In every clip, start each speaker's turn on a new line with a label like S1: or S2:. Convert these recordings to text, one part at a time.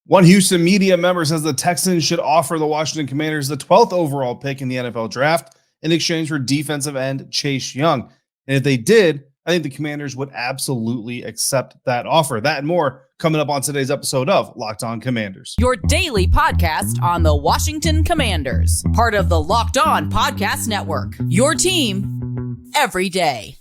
S1: One Houston media member says the Texans should offer the Washington Commanders the 12th overall pick in the NFL draft in exchange for defensive end Chase Young. And if they did, I think the Commanders would absolutely accept that offer. That and more coming up on today's episode of Locked On Commanders.
S2: Your daily podcast on the Washington Commanders, part of the Locked On Podcast Network. Your team every day.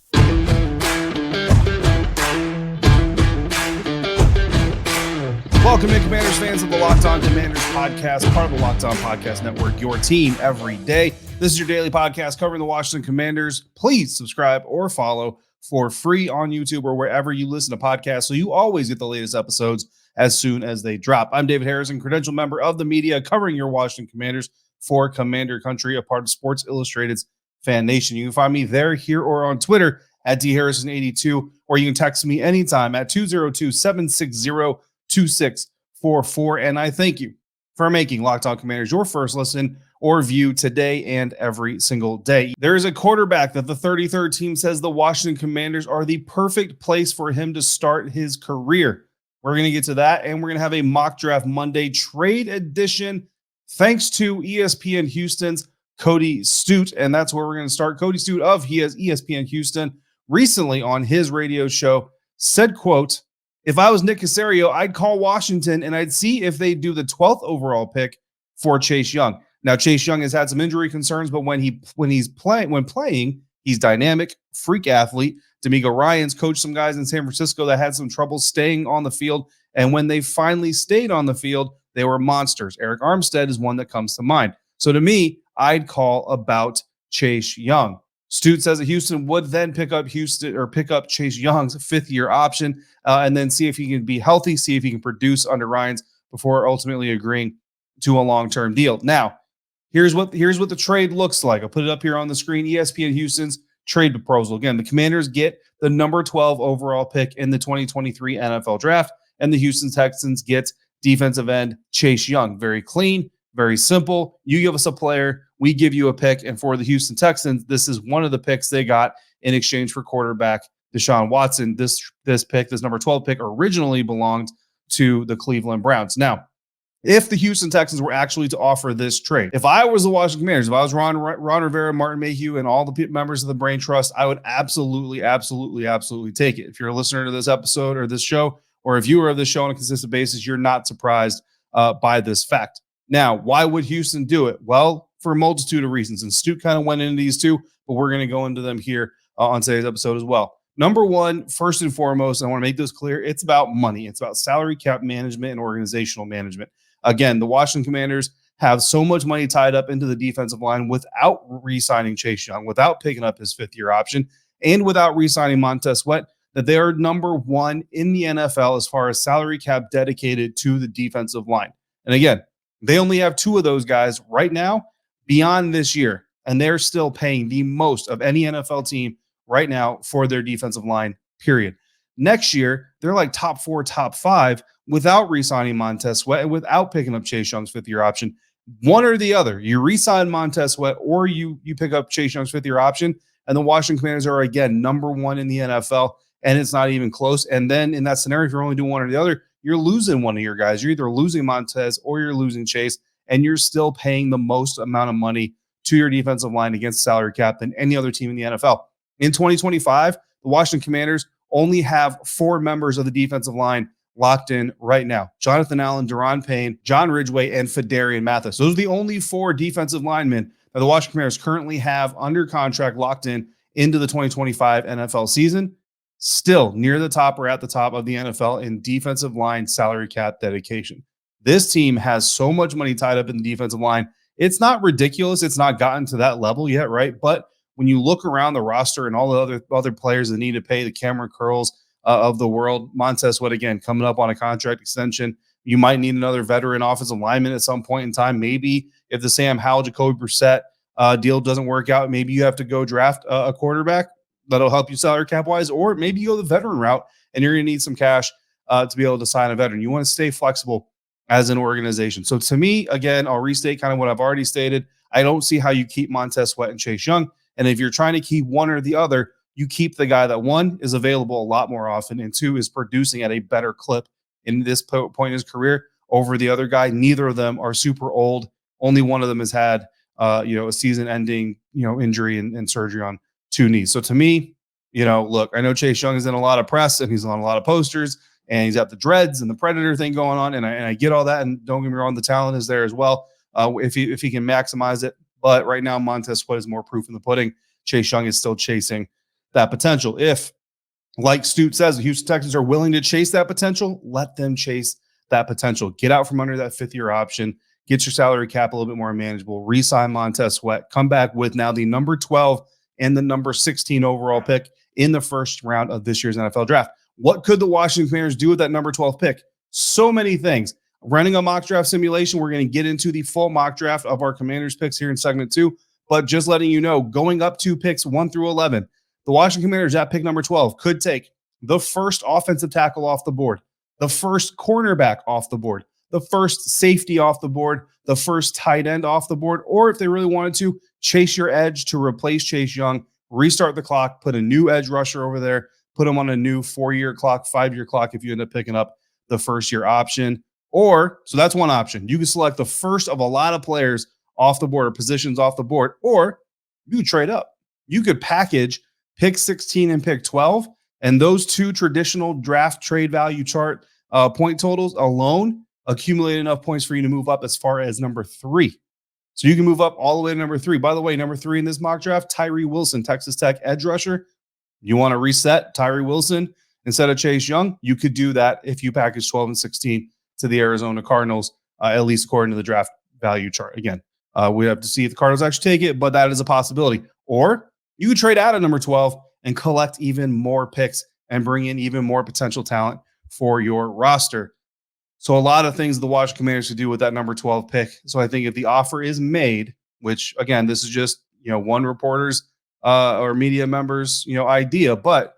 S1: Welcome in, Commanders fans of the Locked On Commanders podcast, part of the Locked On Podcast Network, your team every day. This is your daily podcast covering the Washington Commanders. Please subscribe or follow for free on YouTube or wherever you listen to podcasts so you always get the latest episodes as soon as they drop. I'm David Harrison, credential member of the media covering your Washington Commanders for Commander Country, a part of Sports Illustrated's Fan Nation. You can find me there, here, or on Twitter at dharrison82, or you can text me anytime at 202-760-2644. And I thank you for making Locked On Commanders your first listen or view today and every single day. There is a quarterback that the 33rd team says the Washington Commanders are the perfect place for him to start his career. We're going to get to that, and we're going to have a mock draft Monday trade edition thanks to ESPN Houston's Cody Stoot, and that's where we're going to start. Cody Stoot of ESPN Houston recently on his radio show said, quote, "If I was Nick Caserio, I'd call Washington and I'd see if they do the 12th overall pick for Chase Young." Now, Chase Young has had some injury concerns, but when playing, he's dynamic, freak athlete. D'Amico Ryans coached some guys in San Francisco that had some trouble staying on the field, and when they finally stayed on the field, they were monsters. Eric Armstead is one that comes to mind. So to me, I'd call about Chase Young. Stoot says that Houston would then pick up Chase Young's fifth-year option and then see if he can be healthy, see if he can produce under Ryans before ultimately agreeing to a long-term deal. Now, here's what the trade looks like. I'll put it up here on the screen. ESPN Houston's trade proposal. Again, the Commanders get the number 12 overall pick in the 2023 NFL Draft, and the Houston Texans get defensive end Chase Young. Very clean, very simple. You give us a player, we give you a pick, and for the Houston Texans, this is one of the picks they got in exchange for quarterback Deshaun Watson. This number 12 pick, originally belonged to the Cleveland Browns. Now, if the Houston Texans were actually to offer this trade, if I was the Washington Commanders, if I was Ron Rivera, Martin Mayhew, and all the members of the Brain Trust, I would absolutely take it. If you're a listener to this episode or this show, or a viewer of this show on a consistent basis, you're not surprised by this fact. Now, why would Houston do it? Well, for a multitude of reasons, and Stoot kind of went into these too, but we're going to go into them here on today's episode as well. Number one, first and foremost, I want to make this clear, it's about money. It's about salary cap management and organizational management. Again, the Washington Commanders have so much money tied up into the defensive line without re-signing Chase Young, without picking up his fifth-year option, and without re-signing Montez Sweat, that they are number one in the NFL as far as salary cap dedicated to the defensive line. And again, they only have two of those guys right now beyond this year, and they're still paying the most of any NFL team right now for their defensive line, period. Next year, they're like top four, top five without re-signing Montez Sweat and without picking up Chase Young's fifth-year option. One or the other. You re-sign Montez Sweat or you pick up Chase Young's fifth-year option, and the Washington Commanders are, again, number one in the NFL, and it's not even close. And then in that scenario, if you're only doing one or the other, you're losing one of your guys. You're either losing Montez or you're losing Chase, and you're still paying the most amount of money to your defensive line against salary cap than any other team in the NFL. In 2025, the Washington Commanders only have four members of the defensive line locked in right now: Jonathan Allen, Deron Payne, John Ridgeway, and Fedarian Mathis. Those are the only four defensive linemen that the Washington Commanders currently have under contract locked in into the 2025 NFL season. Still near the top or at the top of the NFL in defensive line salary cap dedication. This team has so much money tied up in the defensive line. It's not ridiculous. It's not gotten to that level yet, right? But when you look around the roster and all the other players that need to pay, the Cameron Curls of the world, Montez Sweat, again, coming up on a contract extension. You might need another veteran offensive lineman at some point in time. Maybe if the Sam Howell, Jacoby Brissett deal doesn't work out, maybe you have to go draft a quarterback that'll help you salary cap wise, or maybe you go the veteran route and you're going to need some cash to be able to sign a veteran. You want to stay flexible as an organization. So to me, again, I'll restate kind of what I've already stated. I don't see how you keep Montez Sweat and Chase Young. And if you're trying to keep one or the other, you keep the guy that, one, is available a lot more often, and two, is producing at a better clip in this point in his career over the other guy. Neither of them are super old. Only one of them has had a season-ending injury and surgery on two knees. So to me, look, I know Chase Young is in a lot of press and he's on a lot of posters and he's got the dreads and the Predator thing going on, and I get all that. And don't get me wrong, the talent is there as well if he can maximize it. But right now, Montez Sweat is more proof in the pudding. Chase Young is still chasing that potential. If, like Stoot says, the Houston Texans are willing to chase that potential, let them chase that potential. Get out from under that fifth-year option. Get your salary cap a little bit more manageable. Re-sign Montez Sweat. Come back with now the number 12 and the number 16 overall pick in the first round of this year's NFL draft. What could the Washington Commanders do with that number 12 pick? So many things. Running a mock draft simulation. We're going to get into the full mock draft of our Commanders picks here in segment 2. But just letting you know, going up to picks 1 through 11, the Washington Commanders at pick number 12 could take the first offensive tackle off the board, the first cornerback off the board, the first safety off the board, the first tight end off the board, or if they really wanted to, chase your edge to replace Chase Young, restart the clock, put a new edge rusher over there, put him on a new 4-year clock, 5-year clock if you end up picking up the first-year option. Or, so that's one option. You can select the first of a lot of players off the board or positions off the board, or you could trade up. You could package pick 16 and pick 12, and those two traditional draft trade value chart point totals alone accumulate enough points for you to move up as far as number 3. So you can move up all the way to number 3. By the way, number 3 in this mock draft, Tyree Wilson, Texas Tech edge rusher. You want to reset Tyree Wilson instead of Chase Young? You could do that if you package 12 and 16 to the Arizona Cardinals, at least according to the draft value chart. Again, we have to see if the Cardinals actually take it, but that is a possibility. Or you could trade out at number 12 and collect even more picks and bring in even more potential talent for your roster. So a lot of things the Washington Commanders could do with that number 12 pick. So I think if the offer is made, which again, this is just, one reporter's or media member's, idea, but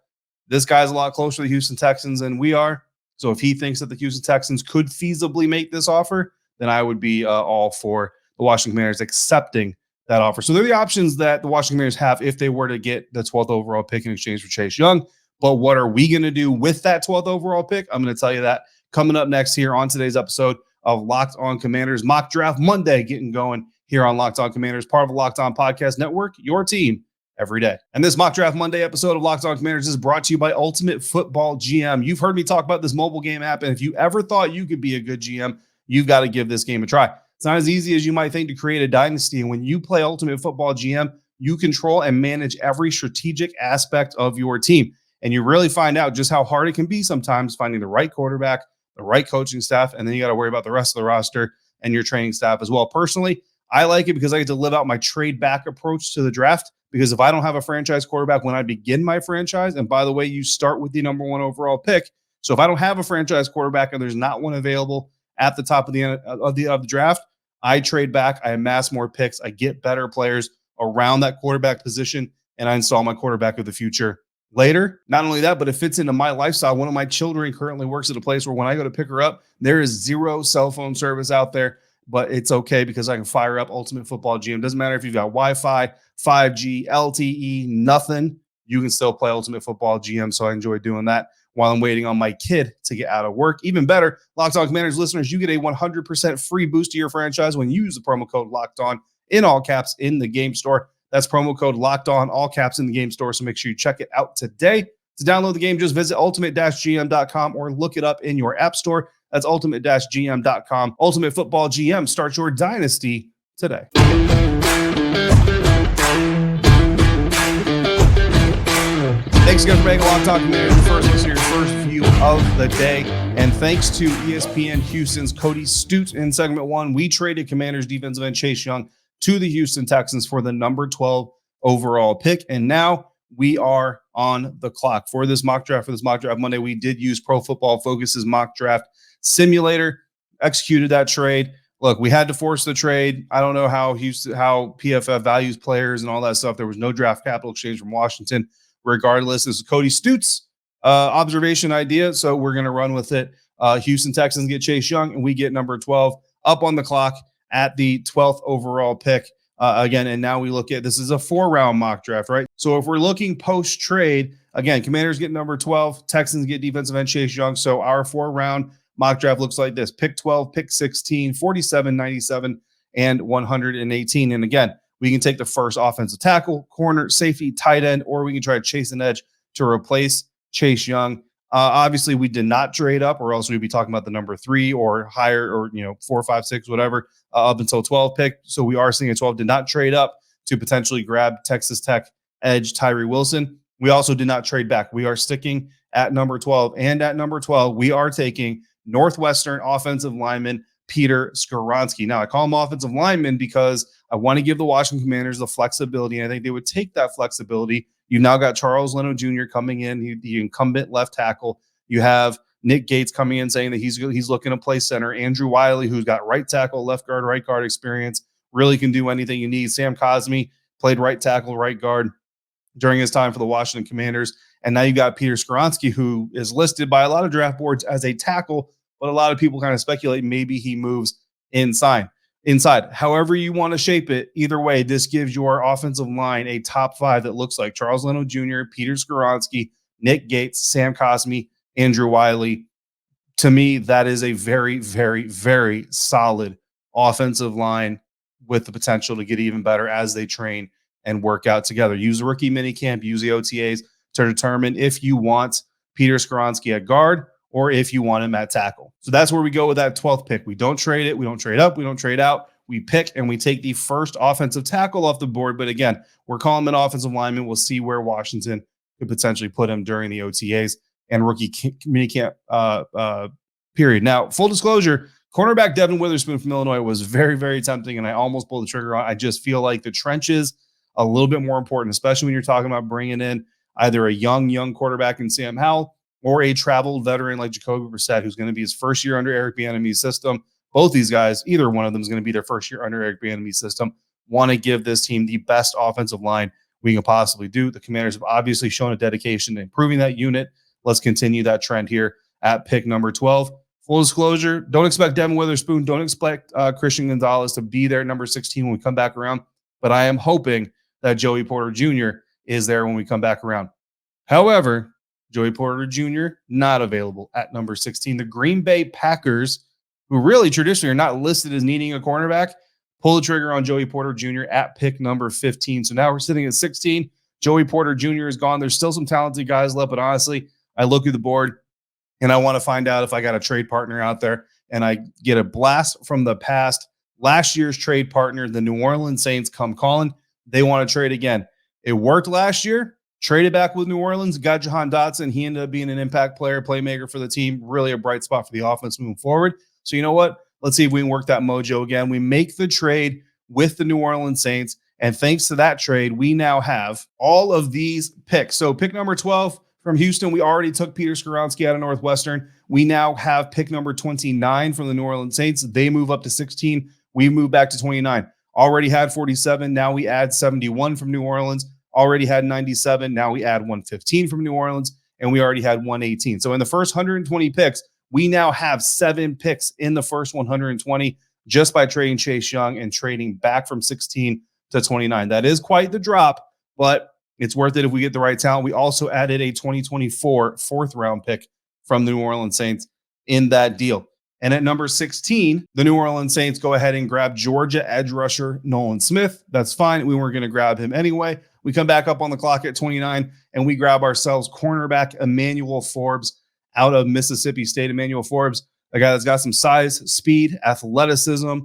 S1: this guy's a lot closer to the Houston Texans than we are. So if he thinks that the Houston Texans could feasibly make this offer, then I would be all for the Washington Commanders accepting that offer. So they're the options that the Washington Commanders have if they were to get the 12th overall pick in exchange for Chase Young. But what are we going to do with that 12th overall pick? I'm going to tell you that coming up next here on today's episode of Locked On Commanders Mock Draft Monday, getting going here on Locked On Commanders, part of the Locked On Podcast Network, your team every day. And this Mock Draft Monday episode of Locked On Commanders is brought to you by Ultimate Football GM. You've heard me talk about this mobile game app, and if you ever thought you could be a good GM, you've got to give this game a try. It's not as easy as you might think to create a dynasty, and when you play Ultimate Football GM, you control and manage every strategic aspect of your team, and you really find out just how hard it can be sometimes finding the right quarterback, the right coaching staff, and then you got to worry about the rest of the roster and your training staff as well. Personally, I like it because I get to live out my trade back approach to the draft, because if I don't have a franchise quarterback when I begin my franchise, and by the way, you start with the number 1 overall pick. So if I don't have a franchise quarterback and there's not one available at the top of the draft, I trade back, I amass more picks, I get better players around that quarterback position, and I install my quarterback of the future later. Not only that, but it fits into my lifestyle. One of my children currently works at a place where when I go to pick her up, there is 0 cell phone service out there, but it's okay because I can fire up Ultimate Football GM. Doesn't matter if you've got Wi-Fi, 5G, LTE, nothing. You can still play Ultimate Football GM, so I enjoy doing that while I'm waiting on my kid to get out of work. Even better, Locked On Commanders listeners, you get a 100% free boost to your franchise when you use the promo code Locked On in all caps in the game store. That's promo code Locked On, all caps in the game store, so make sure you check it out today. To download the game, just visit ultimate-gm.com or look it up in your app store. That's ultimate-gm.com. Ultimate Football GM. Start your dynasty today. Thanks again for making Locked On Commanders your first view of the day. And thanks to ESPN Houston's Cody Stoot in segment 1, we traded Commanders defensive end Chase Young to the Houston Texans for the number 12 overall pick. And now we are on the clock for this mock draft. For this mock draft Monday, we did use Pro Football Focus's mock draft simulator, executed that trade. Look, we had to force the trade. I don't know how PFF values players and all that stuff. There was no draft capital exchange from Washington. Regardless, this is Cody Stoot's observation idea, so we're going to run with it. Houston Texans get Chase Young, and we get number 12 up on the clock at the 12th overall pick. Again, and now we look at, this is a 4-round mock draft, right? So if we're looking post-trade, again, Commanders get number 12, Texans get defensive end Chase Young. So our 4-round mock draft looks like this: pick 12, pick 16, 47, 97, and 118. And again, we can take the first offensive tackle, corner, safety, tight end, or we can try to chase an edge to replace Chase Young. Obviously, we did not trade up, or else we'd be talking about the number 3 or higher, or 4, 5, 6, whatever, up until 12 pick. So we are seeing a 12. Did not trade up to potentially grab Texas Tech edge Tyree Wilson. We also did not trade back. We are sticking at number 12, and at number 12, we are taking Northwestern offensive lineman Peter Skoronski. Now, I call him offensive lineman because I want to give the Washington Commanders the flexibility, and I think they would take that flexibility. You now got Charles Leno Jr. coming in, the incumbent left tackle. You have Nick Gates coming in saying that he's looking to play center. Andrew Wiley, who's got right tackle, left guard, right guard experience, really can do anything you need. Sam Cosmi played right tackle, right guard during his time for the Washington Commanders. And now you got Peter Skoronski, who is listed by a lot of draft boards as a tackle, but a lot of people kind of speculate maybe he moves inside. However you want to shape it, either way, this gives your offensive line a top 5 that looks like Charles Leno Jr., Peter Skoronski, Nick Gates, Sam Cosmi, Andrew Wiley. To me, that is a very, very, very solid offensive line with the potential to get even better as they train and work out together. Use the rookie minicamp, use the OTAs to determine if you want Peter Skoronski at guard or if you want him at tackle. So that's where we go with that 12th pick. We don't trade it. We don't trade up. We don't trade out. We pick and we take the first offensive tackle off the board. But again, we're calling him an offensive lineman. We'll see where Washington could potentially put him during the OTAs and rookie minicamp period. Now, full disclosure, cornerback Devin Witherspoon from Illinois was very, very tempting, and I almost pulled the trigger on. I just feel like the trenches a little bit more important, especially when you're talking about bringing in either a young quarterback in Sam Howell or a traveled veteran like Jacoby Brissett, who's going to be his first year under Eric Bieniemy's system. Both these guys, either one of them is going to be their first year under Eric Bieniemy's system. Want to give this team the best offensive line we can possibly do. The Commanders have obviously shown a dedication to improving that unit. Let's continue that trend here at pick number 12. Full disclosure, don't expect Devin Witherspoon. Don't expect Christian Gonzalez to be there at number 16 when we come back around. But I am hoping that Joey Porter Jr. is there when we come back around. However, Joey Porter Jr. not available at number 16. The Green Bay Packers, who really traditionally are not listed as needing a cornerback, pull the trigger on Joey Porter Jr. at pick number 15. So now we're sitting at 16. Joey Porter Jr. is gone. There's still some talented guys left, but honestly, I look at the board and I want to find out if I got a trade partner out there, and I get a blast from the past. Last year's trade partner, the New Orleans Saints, come calling. They want to trade again. It worked last year. Traded back with New Orleans, got Jahan Dotson. He ended up being an impact player, playmaker for the team. Really a bright spot for the offense moving forward. So you know what? Let's see if we can work that mojo again. We make the trade with the New Orleans Saints, and thanks to that trade, we now have all of these picks. So pick number 12 from Houston, we already took Peter Skoronski out of Northwestern. We now have pick number 29 from the New Orleans Saints. They move up to 16. We move back to 29. Already had 47. Now we add 71 from New Orleans. Already had 97. Now we add 115 from New Orleans, and we already had 118. So in the first 120 picks, we now have 7 picks in the first 120 just by trading Chase Young and trading back from 16 to 29. That is quite the drop, but it's worth it if we get the right talent. We also added a 2024 4th-round pick from the New Orleans Saints in that deal. And at number 16, the New Orleans Saints go ahead and grab Georgia edge rusher Nolan Smith. That's fine. We weren't going to grab him anyway. We come back up on the clock at 29, and we grab ourselves cornerback Emmanuel Forbes out of Mississippi State. Emmanuel Forbes, a guy that's got some size, speed, athleticism.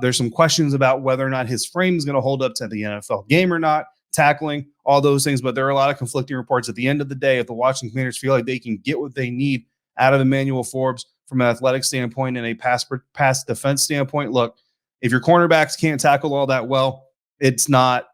S1: There's some questions about whether or not his frame is going to hold up to the NFL game or not, tackling, all those things. But there are a lot of conflicting reports. At the end of the day, if the Washington Commanders feel like they can get what they need out of Emmanuel Forbes from an athletic standpoint and a pass defense standpoint, look, if your cornerbacks can't tackle all that well, it's not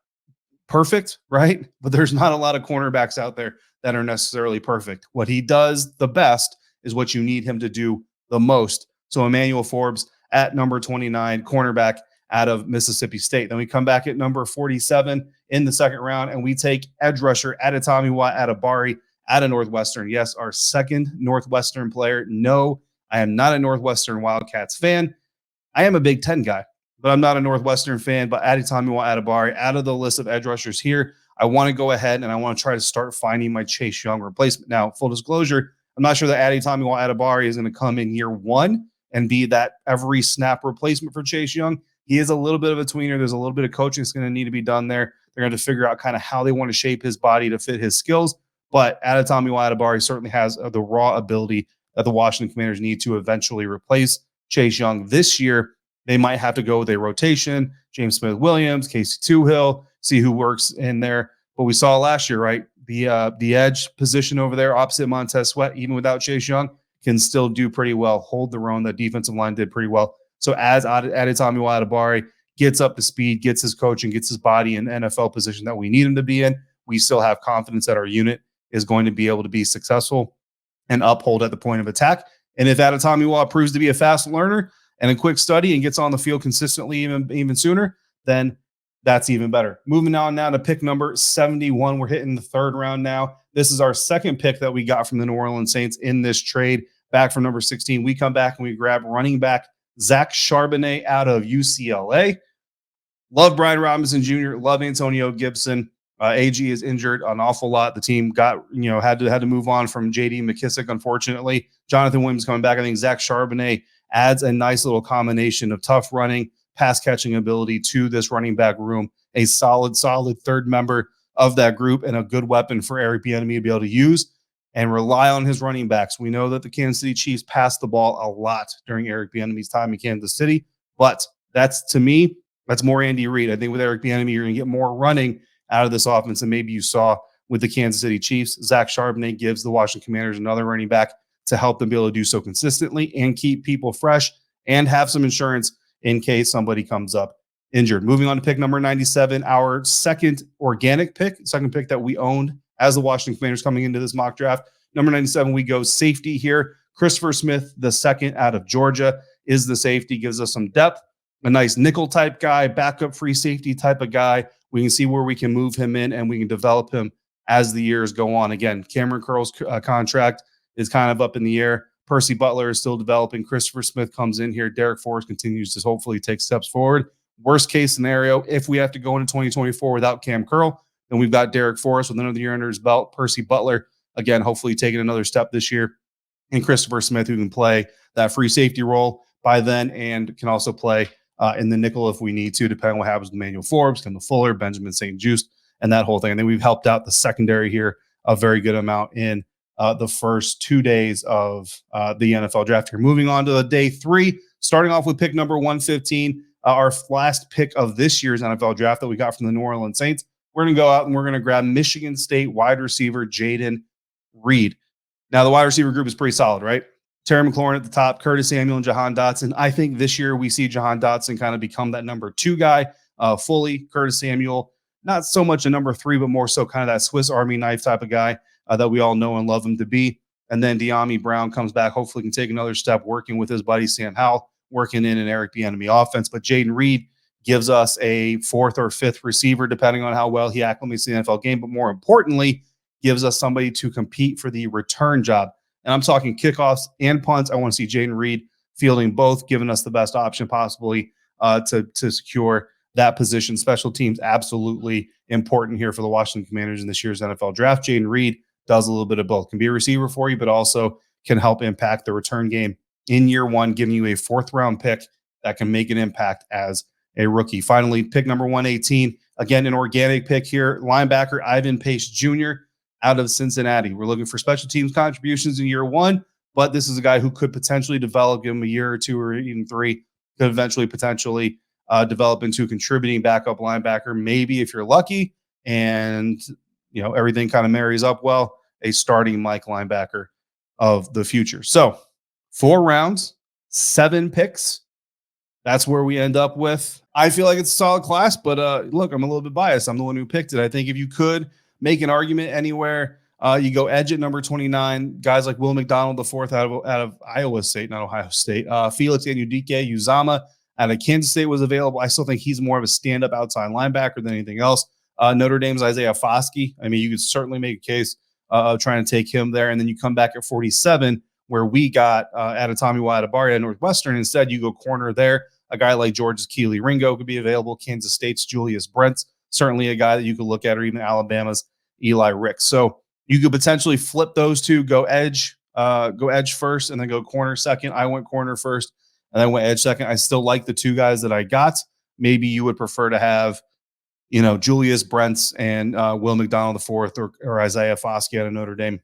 S1: perfect, right? But there's not a lot of cornerbacks out there that are necessarily perfect. What he does the best is what you need him to do the most. So Emmanuel Forbes at number 29, cornerback out of Mississippi State. Then we come back at number 47 in the second round, and we take edge rusher Adetomiwa Adebari out of Northwestern. Yes, our second Northwestern player. No, I am not a Northwestern Wildcats fan. I am a Big Ten guy, but I'm not a Northwestern fan. But Adetomiwa Adebari out of the list of edge rushers here, I want to go ahead and I want to try to start finding my Chase Young replacement. Now, full disclosure, I'm not sure that Adetomiwa Adebawore is going to come in year one and be that every snap replacement for Chase Young. He is a little bit of a tweener. There's a little bit of coaching that's going to need to be done there. They're going to figure out kind of how they want to shape his body to fit his skills. But Adetomiwa Adebawore certainly has the raw ability that the Washington Commanders need to eventually replace Chase Young. This year, they might have to go with a rotation, James Smith-Williams, Casey Toohill, see who works in there. But we saw last year, right? The edge position over there opposite Montez Sweat, even without Chase Young, can still do pretty well, hold their own. The defensive line did pretty well. So as Adetomiwa Adebawore gets up to speed, gets his coaching, gets his body in the NFL position that we need him to be in, we still have confidence that our unit is going to be able to be successful and uphold at the point of attack. And if Adetomiwa proves to be a fast learner and a quick study and gets on the field consistently even sooner, then that's even better. Moving on now to pick number 71. We're hitting the third round now. This is our second pick that we got from the New Orleans Saints in this trade. Back from number 16, we come back and we grab running back Zach Charbonnet out of UCLA. Love Brian Robinson Jr., love Antonio Gibson. AG is injured an awful lot. The team got, had to move on from JD McKissick, unfortunately. Jonathan Williams coming back. I think Zach Charbonnet adds a nice little combination of tough running, pass catching ability to this running back room. A solid third member of that group and a good weapon for Eric Bieniemy to be able to use and rely on his running backs. We know that the Kansas City Chiefs passed the ball a lot during Eric Bieniemy's time in Kansas City, but to me, that's more Andy Reid. I think with Eric Bieniemy, you're going to get more running out of this offense than maybe you saw with the Kansas City Chiefs. Zach Charbonnet gives the Washington Commanders another running back to help them be able to do so consistently and keep people fresh and have some insurance in case somebody comes up injured. Moving on to pick number 97, our second organic pick, second pick that we owned as the Washington Commanders coming into this mock draft. Number 97, we go safety here. Christopher Smith, the second out of Georgia, is the safety, gives us some depth, a nice nickel type guy, backup free safety type of guy. We can see where we can move him in and we can develop him as the years go on. Again, Cameron Curl's contract is kind of up in the air. Percy Butler is still developing. Christopher Smith comes in here. Derek Forrest continues to hopefully take steps forward. Worst case scenario, if we have to go into 2024 without Cam Curl, then we've got Derek Forrest with another year under his belt. Percy Butler, again, hopefully taking another step this year. And Christopher Smith, who can play that free safety role by then and can also play in the nickel if we need to, depending on what happens with Emmanuel Forbes, Kendall Fuller, Benjamin St. Juste, and that whole thing. And then we've helped out the secondary here a very good amount in the first 2 days of the NFL draft here. Moving on to the day 3, starting off with pick number 115, our last pick of this year's NFL draft that we got from the New Orleans Saints. We're going to go out and we're going to grab Michigan State wide receiver Jayden Reed. Now, the wide receiver group is pretty solid, right? Terry McLaurin at the top, Curtis Samuel and Jahan Dotson. I think this year we see Jahan Dotson kind of become that number 2 guy fully. Curtis Samuel, not so much a number 3, but more so kind of that Swiss Army knife type of guy that we all know and love him to be. And then De'Ami Brown comes back, hopefully can take another step working with his buddy Sam Howell, working in an Eric Bieniemy offense. But Jayden Reed gives us a 4th or 5th receiver, depending on how well he acclimates to the NFL game. But more importantly, gives us somebody to compete for the return job. And I'm talking kickoffs and punts. I want to see Jayden Reed fielding both, giving us the best option possibly to secure that position. Special teams, absolutely important here for the Washington Commanders in this year's NFL draft. Jayden Reed does a little bit of both. Can be a receiver for you, but also can help impact the return game in year 1, giving you a 4th round pick that can make an impact as a rookie. Finally, pick number 118. Again, an organic pick here. Linebacker Ivan Pace Jr. out of Cincinnati. We're looking for special teams contributions in year 1, but this is a guy who could potentially develop, give him a year or 2 or even 3, could eventually potentially develop into a contributing backup linebacker. Maybe if you're lucky and everything kind of marries up well, a starting Mike linebacker of the future. So 4 rounds, 7 picks. That's where we end up with. I feel like it's a solid class, but look, I'm a little bit biased. I'm the one who picked it. I think if you could make an argument anywhere, you go edge at number 29. Guys like Will McDonald, the 4th out of Iowa State, not Ohio State. Felix Anudike-Uzomah out of Kansas State was available. I still think he's more of a stand-up outside linebacker than anything else. Notre Dame's Isaiah Foskey. I mean, you could certainly make a case of trying to take him there. And then you come back at 47, where we got Adetomiwa Adebawore at Northwestern. Instead, you go corner there. A guy like Georgia's Keely Ringo could be available. Kansas State's Julius Brents, certainly a guy that you could look at, or even Alabama's Eli Ricks. So you could potentially flip those two, go edge go edge first and then go corner second. I went corner first and then went edge second. I still like the two guys that I got. Maybe you would prefer to have, Julius Brents and Will McDonald IV or Isaiah Foskey out of Notre Dame,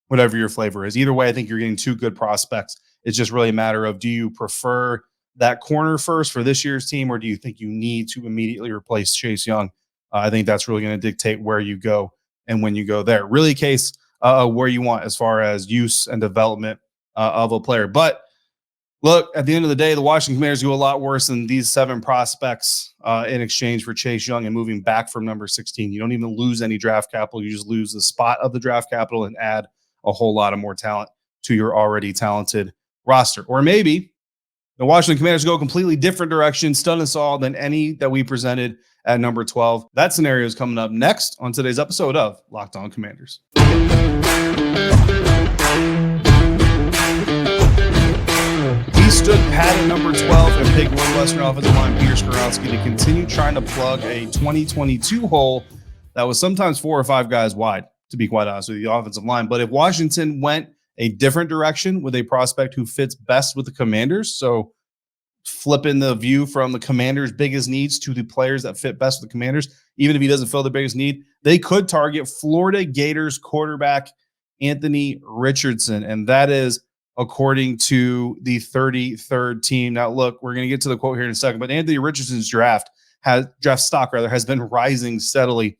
S1: whatever your flavor is. Either way, I think you're getting two good prospects. It's just really a matter of, do you prefer that corner first for this year's team, or do you think you need to immediately replace Chase Young? I think that's really going to dictate where you go and when you go there. Really a case where you want as far as use and development of a player. But look, at the end of the day, the Washington Commanders do a lot worse than these 7 prospects in exchange for Chase Young and moving back from number 16. You don't even lose any draft capital. You just lose the spot of the draft capital and add a whole lot of more talent to your already talented roster. Or maybe the Washington Commanders go a completely different direction, stun us all than any that we presented at number 12. That scenario is coming up next on today's episode of Locked On Commanders. Stood pat at number 12 and picked Northwestern offensive line Peter Skoronski to continue trying to plug a 2022 hole that was sometimes 4 or 5 guys wide, to be quite honest with you, the offensive line. But if Washington went a different direction with a prospect who fits best with the Commanders, so flipping the view from the Commanders' biggest needs to the players that fit best with the Commanders, even if he doesn't fill the biggest need, they could target Florida Gators quarterback Anthony Richardson, and that is according to the 33rd team. Now, look, we're going to get to the quote here in a second, but Anthony Richardson's draft stock has been rising steadily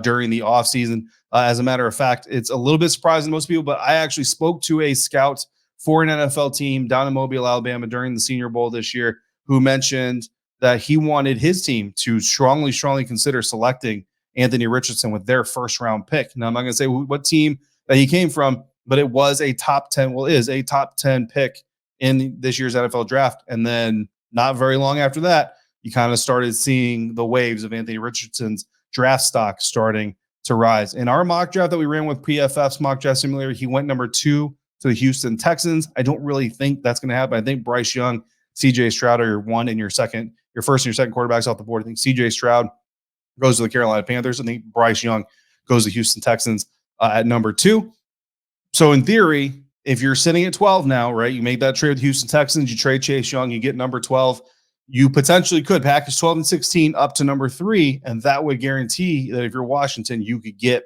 S1: during the offseason. As a matter of fact, it's a little bit surprising to most people, but I actually spoke to a scout for an NFL team down in Mobile, Alabama during the Senior Bowl this year, who mentioned that he wanted his team to strongly consider selecting Anthony Richardson with their first-round pick. Now, I'm not going to say what team that he came from, but it was a top 10, is a top 10 pick in this year's NFL draft. And then not very long after that, you kind of started seeing the waves of Anthony Richardson's draft stock starting to rise. In our mock draft that we ran with PFF's mock draft simulator, he went number 2 to the Houston Texans. I don't really think that's going to happen. I think Bryce Young, CJ Stroud are your first and your second quarterbacks off the board. I think CJ Stroud goes to the Carolina Panthers. I think Bryce Young goes to the Houston Texans at number 2. So in theory, if you're sitting at 12 now, right, you make that trade with Houston Texans, you trade Chase Young, you get number 12, you potentially could package 12 and 16 up to number 3, and that would guarantee that if you're Washington, you could get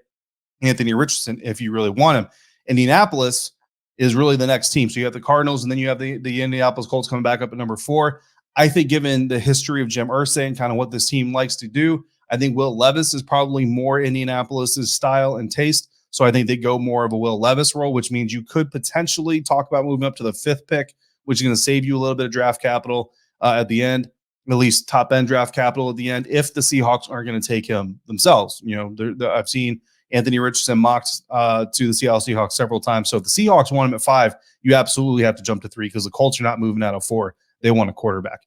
S1: Anthony Richardson if you really want him. Indianapolis is really the next team. So you have the Cardinals, and then you have the Indianapolis Colts coming back up at number 4. I think given the history of Jim Irsay and kind of what this team likes to do, I think Will Levis is probably more Indianapolis's style and taste. So I think they go more of a Will Levis role, which means you could potentially talk about moving up to the 5th pick, which is going to save you a little bit of draft capital at the end, at least top-end draft capital at the end, if the Seahawks aren't going to take him themselves. I've seen Anthony Richardson mocked to the Seattle Seahawks several times. So if the Seahawks want him at 5, you absolutely have to jump to 3 because the Colts are not moving out of 4. They want a quarterback.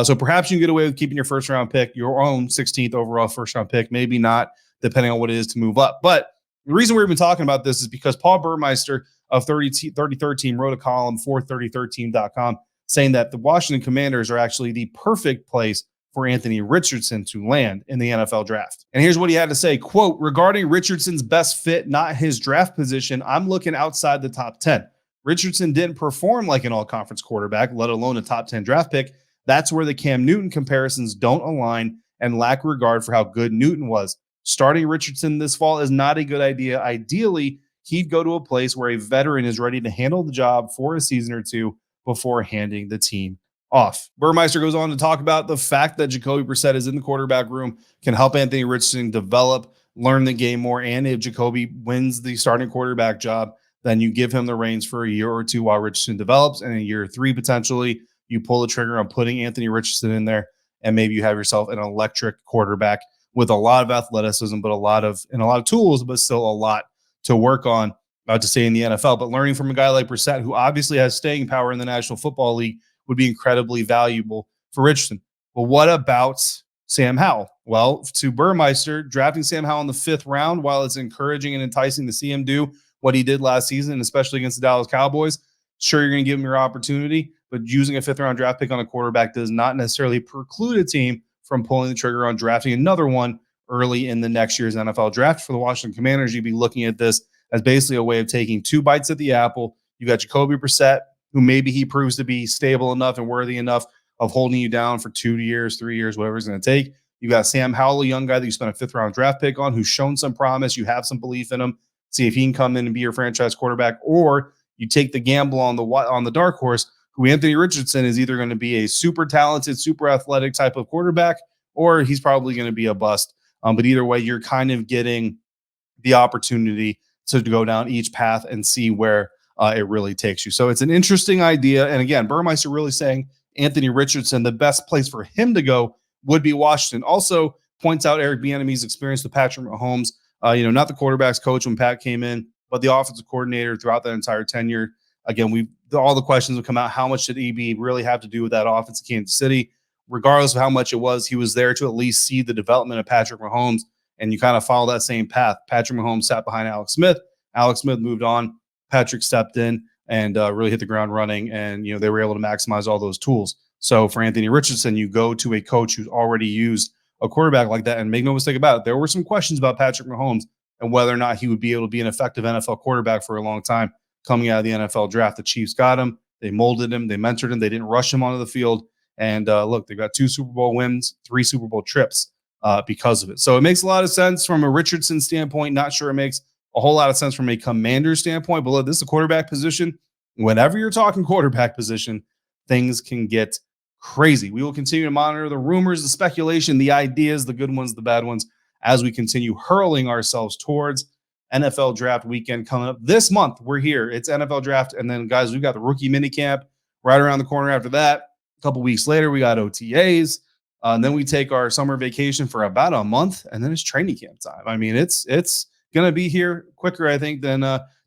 S1: So perhaps you can get away with keeping your first-round pick, your own 16th overall first-round pick, maybe not, depending on what it is to move up. But the reason we've been talking about this is because Paul Burmeister of 33rd Team wrote a column for 33rdteam.com saying that the Washington Commanders are actually the perfect place for Anthony Richardson to land in the NFL draft. And here's what he had to say, quote, regarding Richardson's best fit, not his draft position, I'm looking outside the top 10. Richardson didn't perform like an all-conference quarterback, let alone a top 10 draft pick. That's where the Cam Newton comparisons don't align and lack regard for how good Newton was. Starting Richardson this fall is not a good idea. Ideally, he'd go to a place where a veteran is ready to handle the job for a season or two before handing the team off. Burmeister goes on to talk about the fact that Jacoby Brissett is in the quarterback room, can help Anthony Richardson develop, learn the game more, and if Jacoby wins the starting quarterback job, then you give him the reins for a year or two while Richardson develops, and in year 3, potentially, you pull the trigger on putting Anthony Richardson in there, and maybe you have yourself an electric quarterback with a lot of athleticism, but a lot of tools, but still a lot to work on to stay in the NFL. But learning from a guy like Brissett, who obviously has staying power in the National Football League, would be incredibly valuable for Richardson. But what about Sam Howell? Well, to Burmeister, drafting Sam Howell in the 5th round, while it's encouraging and enticing to see him do what he did last season, especially against the Dallas Cowboys, sure, you're going to give him your opportunity, but using a 5th round draft pick on a quarterback does not necessarily preclude a team from pulling the trigger on drafting another one early in the next year's NFL draft. For the Washington Commanders, you'd be looking at this as basically a way of taking 2 bites at the apple. You got Jacoby Brissett, who maybe he proves to be stable enough and worthy enough of holding you down for 2 years, 3 years, whatever it's going to take. You got Sam Howell, a young guy that you spent a 5th-round draft pick on, who's shown some promise. You have some belief in him. See if he can come in and be your franchise quarterback, or you take the gamble on the dark horse, who Anthony Richardson is either going to be a super talented, super athletic type of quarterback, or he's probably going to be a bust. But either way, you're kind of getting the opportunity to go down each path and see where it really takes you. So it's an interesting idea. And again, Burmeister really saying Anthony Richardson, the best place for him to go would be Washington. Also points out Eric Bieniemy's experience with Patrick Mahomes, not the quarterback's coach when Pat came in, but the offensive coordinator throughout that entire tenure. Again, all the questions have come out. How much did EB really have to do with that offense in Kansas City? Regardless of how much it was, he was there to at least see the development of Patrick Mahomes, and you kind of follow that same path. Patrick Mahomes sat behind Alex Smith. Alex Smith moved on. Patrick stepped in and really hit the ground running, and they were able to maximize all those tools. So for Anthony Richardson, you go to a coach who's already used a quarterback like that, and make no mistake about it, there were some questions about Patrick Mahomes and whether or not he would be able to be an effective NFL quarterback for a long time coming out of the NFL draft. The Chiefs got him. They molded him. They mentored him. They didn't rush him onto the field. And look, they've got 2 Super Bowl wins, 3 Super Bowl trips because of it. So it makes a lot of sense from a Richardson standpoint. Not sure it makes a whole lot of sense from a Commander standpoint. But look, this is a quarterback position. Whenever you're talking quarterback position, things can get crazy. We will continue to monitor the rumors, the speculation, the ideas, the good ones, the bad ones, as we continue hurling ourselves towards NFL draft weekend coming up this month. We're here. It's NFL draft. And then, guys, we've got the rookie minicamp right around the corner after that. A couple weeks later, we got OTAs. And then we take our summer vacation for about a month, and then it's training camp time. I mean, it's going to be here quicker, I think, than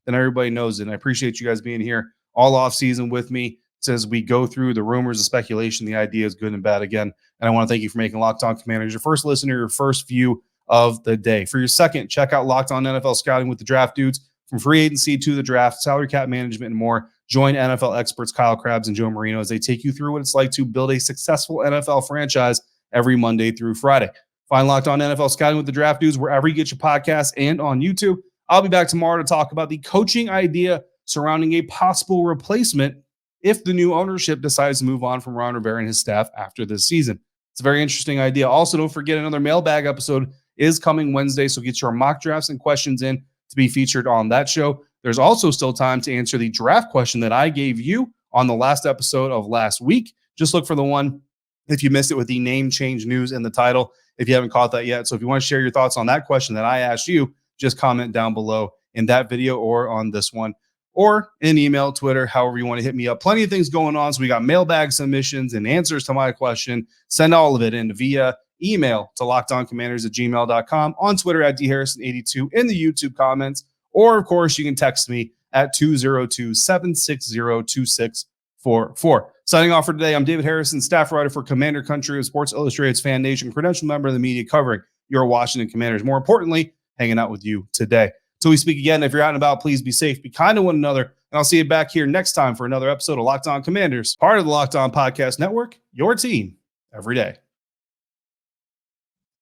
S1: everybody knows it. And I appreciate you guys being here all off season with me as we go through the rumors, the speculation, the ideas, good and bad again. And I want to thank you for making Locked On Commanders your first listener, your first view of the day. For your second, check out Locked On NFL Scouting with the Draft Dudes. From free agency to the draft, salary cap management, and more. Join NFL experts Kyle Krabs and Joe Marino as they take you through what it's like to build a successful NFL franchise every Monday through Friday. Find Locked On NFL Scouting with the Draft Dudes wherever you get your podcasts and on YouTube. I'll be back tomorrow to talk about the coaching idea surrounding a possible replacement if the new ownership decides to move on from Ron Rivera and his staff after this season. It's a very interesting idea. Also, don't forget another mailbag episode is coming Wednesday, so get your mock drafts and questions in to be featured on that show. There's also still time to answer the draft question that I gave you on the last episode of last week. Just look for the one if you missed it with the name change news in the title, if you haven't caught that yet. So if you want to share your thoughts on that question that I asked you, just comment down below in that video or on this one, or in email, Twitter, however you want to hit me up. Plenty of things going on. So we got mailbag submissions and answers to my question. Send all of it in via email to lockedoncommanders@gmail.com, on Twitter @dharrison82, in the YouTube comments, or of course you can text me at 202-760-2644. Signing off for today, I'm David Harrison, staff writer for Commander Country of Sports Illustrated's Fan Nation, credentialed member of the media covering your Washington Commanders. More importantly, hanging out with you today. Till we speak again, if you're out and about, please be safe, be kind to one another, and I'll see you back here next time for another episode of Locked On Commanders, part of the Locked On Podcast Network, your team every day.